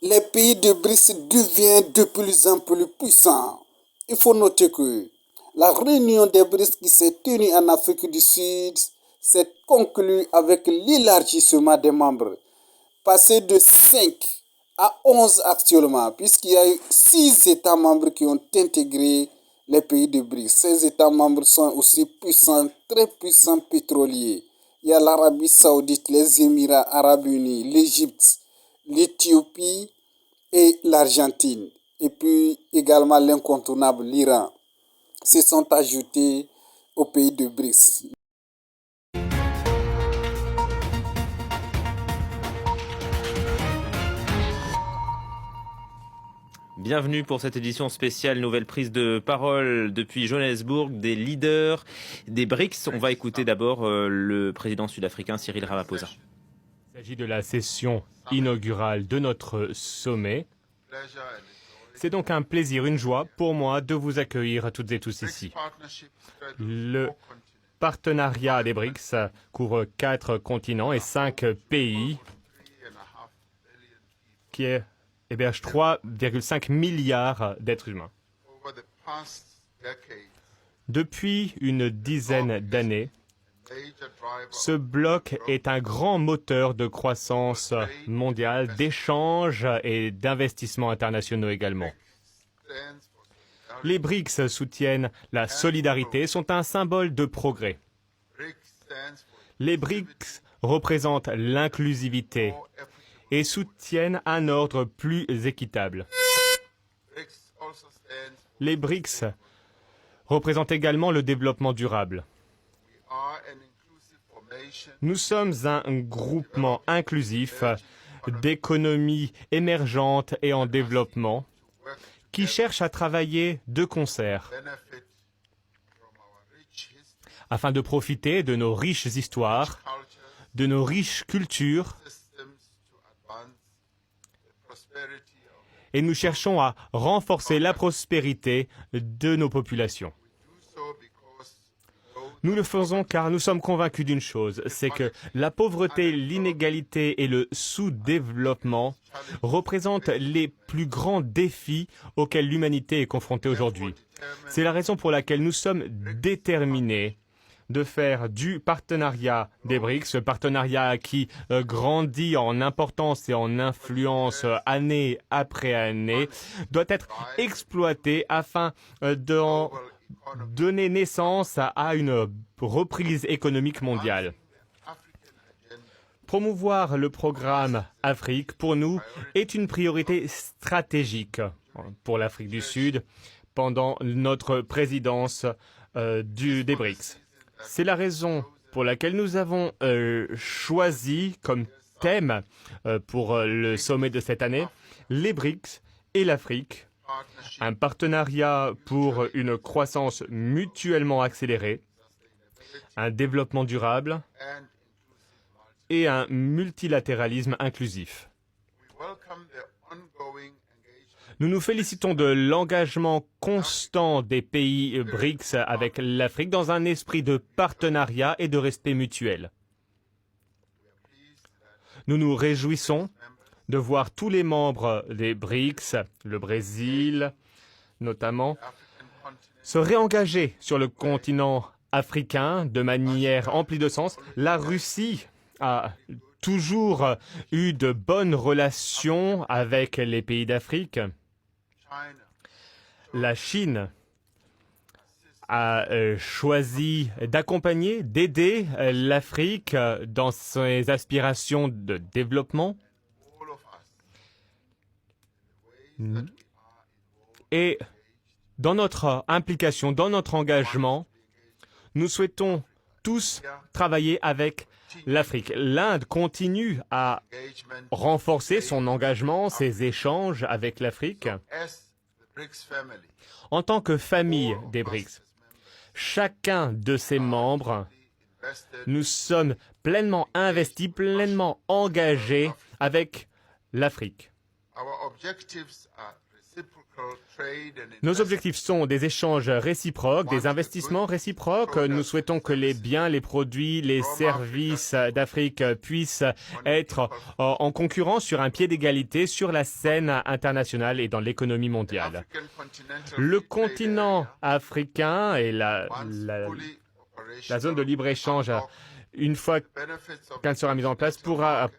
Les pays de BRICS deviennent de plus en plus puissants. Il faut noter que la réunion des BRICS qui s'est tenue en Afrique du Sud s'est conclue avec l'élargissement des membres, passé de 5 à 11 actuellement, puisqu'il y a eu 6 États membres qui ont intégré les pays de BRICS. Ces États membres sont aussi puissants, très puissants pétroliers. Il y a l'Arabie Saoudite, les Émirats Arabes Unis, l'Égypte, l'Éthiopie et l'Argentine. Et puis également l'incontournable, l'Iran, se sont ajoutés aux pays de BRICS. Bienvenue pour cette édition spéciale, nouvelle prise de parole depuis Johannesburg des leaders des BRICS. On va écouter d'abord le président sud-africain Cyril Ramaphosa. Il s'agit de la session inaugurale de notre sommet. C'est donc un plaisir, une joie pour moi de vous accueillir toutes et tous ici. Le partenariat des BRICS couvre 4 continents et 5 pays qui héberge 3,5 milliards d'êtres humains. Depuis une dizaine d'années, ce bloc est un grand moteur de croissance mondiale, d'échanges et d'investissements internationaux également. Les BRICS soutiennent la solidarité et sont un symbole de progrès. Les BRICS représentent l'inclusivité et soutiennent un ordre plus équitable. Les BRICS représentent également le développement durable. Nous sommes un groupement inclusif d'économies émergentes et en développement qui cherche à travailler de concert afin de profiter de nos riches histoires, de nos riches cultures, et nous cherchons à renforcer la prospérité de nos populations. Nous le faisons car nous sommes convaincus d'une chose, c'est que la pauvreté, l'inégalité et le sous-développement représentent les plus grands défis auxquels l'humanité est confrontée aujourd'hui. C'est la raison pour laquelle nous sommes déterminés de faire du partenariat des BRICS, ce partenariat qui grandit en importance et en influence année après année, doit être exploité afin d'en donner naissance à une reprise économique mondiale. Promouvoir le programme Afrique, pour nous, est une priorité stratégique pour l'Afrique du Sud pendant notre présidence des BRICS. C'est la raison pour laquelle nous avons choisi comme thème pour le sommet de cette année les BRICS et l'Afrique, un partenariat pour une croissance mutuellement accélérée, un développement durable et un multilatéralisme inclusif. Nous nous félicitons de l'engagement constant des pays BRICS avec l'Afrique dans un esprit de partenariat et de respect mutuel. Nous nous réjouissons de voir tous les membres des BRICS, le Brésil notamment, se réengager sur le continent africain de manière emplie de sens. La Russie a toujours eu de bonnes relations avec les pays d'Afrique. La Chine a choisi d'accompagner, d'aider l'Afrique dans ses aspirations de développement. Et dans notre implication, dans notre engagement, nous souhaitons tous travailler avec l'Afrique. L'Inde continue à renforcer son engagement, ses échanges avec l'Afrique. En tant que famille des BRICS, chacun de ses membres, nous sommes pleinement investis, pleinement engagés avec l'Afrique. Nos objectifs sont des échanges réciproques, des investissements réciproques. Nous souhaitons que les biens, les produits, les services d'Afrique puissent être en concurrence sur un pied d'égalité sur la scène internationale et dans l'économie mondiale. Le continent africain et la zone de libre-échange, une fois qu'elle sera mise en place, pourra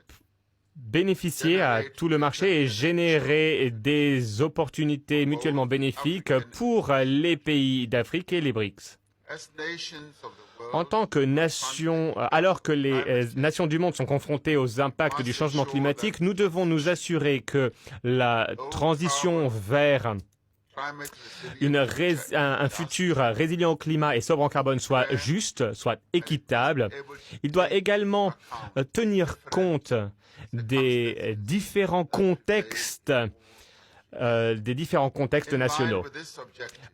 bénéficier à tout le marché et générer des opportunités mutuellement bénéfiques pour les pays d'Afrique et les BRICS. En tant que nation, alors que les nations du monde sont confrontées aux impacts du changement climatique, nous devons nous assurer que la transition vers un futur résilient au climat et sobre en carbone soit juste, soit équitable. Il doit également tenir compte des différents contextes nationaux.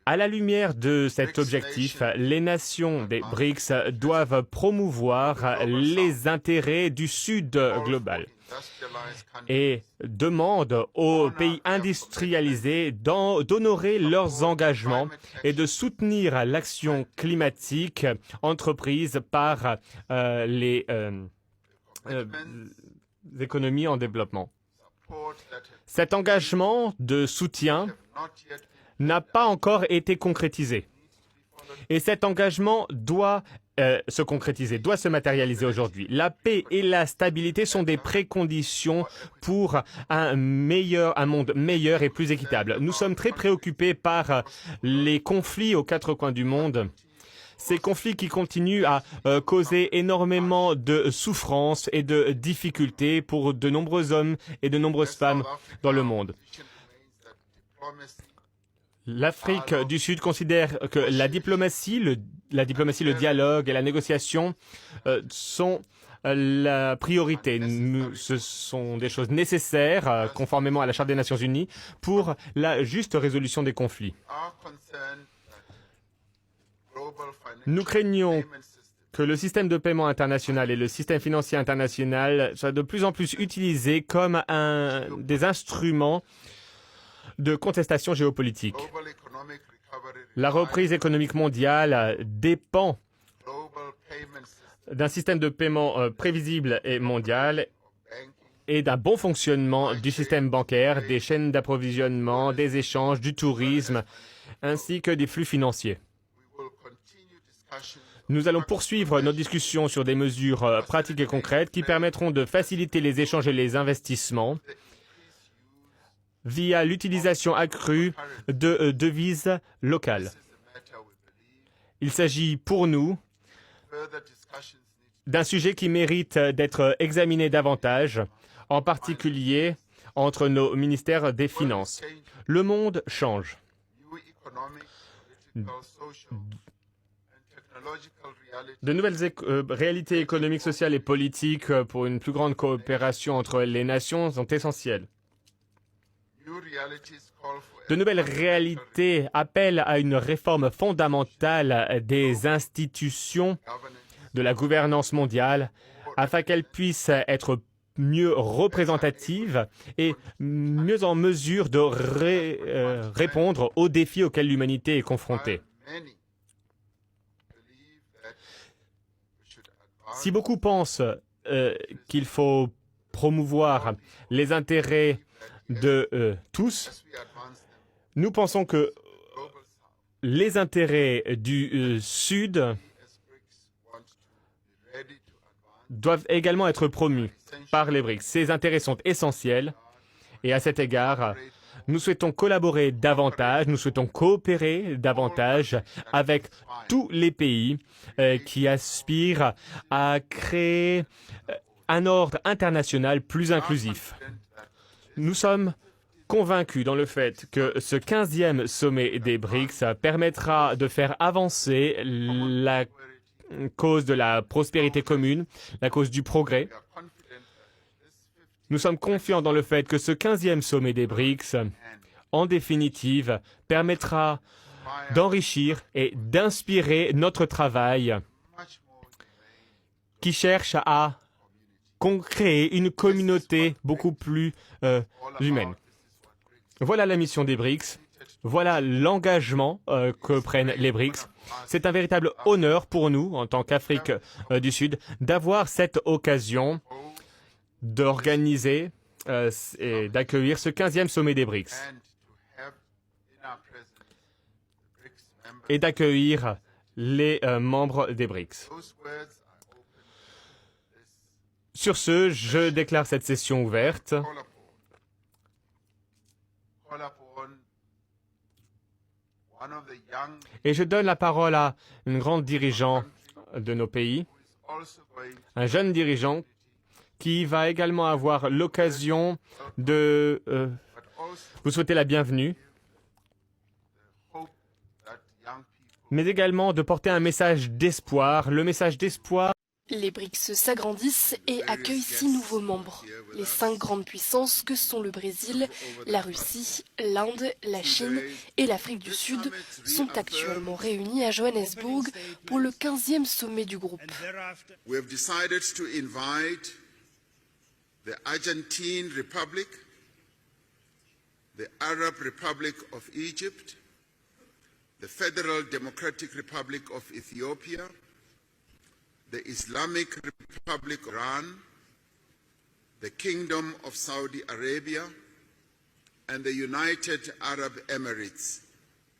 À la lumière de cet objectif, les nations des BRICS doivent promouvoir les intérêts du Sud global et demandent aux pays industrialisés d'honorer leurs engagements et de soutenir l'action climatique entreprise par les économies en développement. Cet engagement de soutien n'a pas encore été concrétisé. Et cet engagement doit se concrétiser, doit se matérialiser aujourd'hui. La paix et la stabilité sont des préconditions pour un monde meilleur et plus équitable. Nous sommes très préoccupés par les conflits aux quatre coins du monde. Ces conflits qui continuent à causer énormément de souffrances et de difficultés pour de nombreux hommes et de nombreuses femmes dans le monde. L'Afrique du Sud considère que la diplomatie, le dialogue et la négociation sont la priorité. Ce sont des choses nécessaires, conformément à la Charte des Nations Unies, pour la juste résolution des conflits. Nous craignons que le système de paiement international et le système financier international soient de plus en plus utilisés comme des instruments de contestation géopolitique. La reprise économique mondiale dépend d'un système de paiement prévisible et mondial et d'un bon fonctionnement du système bancaire, des chaînes d'approvisionnement, des échanges, du tourisme, ainsi que des flux financiers. Nous allons poursuivre nos discussions sur des mesures pratiques et concrètes qui permettront de faciliter les échanges et les investissements via l'utilisation accrue de devises locales. Il s'agit pour nous d'un sujet qui mérite d'être examiné davantage, en particulier entre nos ministères des Finances. Le monde change. De nouvelles réalités économiques, sociales et politiques pour une plus grande coopération entre les nations sont essentielles. De nouvelles réalités appellent à une réforme fondamentale des institutions de la gouvernance mondiale afin qu'elles puissent être mieux représentatives et mieux en mesure de répondre aux défis auxquels l'humanité est confrontée. Si beaucoup pensent qu'il faut promouvoir les intérêts de tous, nous pensons que les intérêts du Sud doivent également être promus par les BRICS. Ces intérêts sont essentiels et à cet égard, nous souhaitons collaborer davantage, nous souhaitons coopérer davantage avec tous les pays qui aspirent à créer un ordre international plus inclusif. Nous sommes convaincus dans le fait que ce 15e sommet des BRICS permettra de faire avancer la cause de la prospérité commune, la cause du progrès. Nous sommes confiants dans le fait que ce 15e sommet des BRICS, en définitive, permettra d'enrichir et d'inspirer notre travail qui cherche à créer une communauté beaucoup plus humaine. Voilà la mission des BRICS. Voilà l'engagement que prennent les BRICS. C'est un véritable honneur pour nous, en tant qu'Afrique du Sud, d'avoir cette occasion d'organiser et d'accueillir ce 15e sommet des BRICS et d'accueillir les membres des BRICS. Sur ce, je déclare cette session ouverte. Et je donne la parole à une grande dirigeante de nos pays, un jeune dirigeant qui va également avoir l'occasion de vous souhaiter la bienvenue, mais également de porter un message d'espoir, le message d'espoir. Les BRICS s'agrandissent et accueillent 6 nouveaux membres. Les 5 grandes puissances que sont le Brésil, la Russie, l'Inde, la Chine et l'Afrique du Sud sont actuellement réunis à Johannesburg pour le 15e sommet du groupe. We have decided to invite the Argentine Republic, the Arab Republic of Egypt, the Federal Democratic Republic of Ethiopia, the Islamic Republic of Iran, the Kingdom of Saudi Arabia, and the United Arab Emirates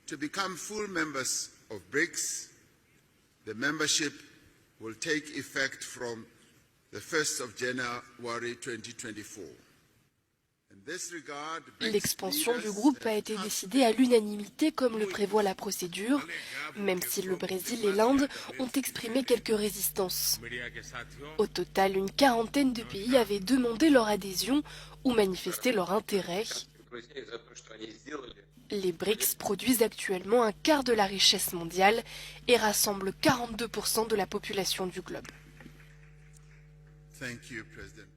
to become full members of BRICS. The membership will take effect from the 1st of January 2024. L'expansion du groupe a été décidée à l'unanimité comme le prévoit la procédure, même si le Brésil et l'Inde ont exprimé quelques résistances. Au total, une quarantaine de pays avaient demandé leur adhésion ou manifesté leur intérêt. Les BRICS produisent actuellement un quart de la richesse mondiale et rassemblent 42% de la population du globe. Thank you, President.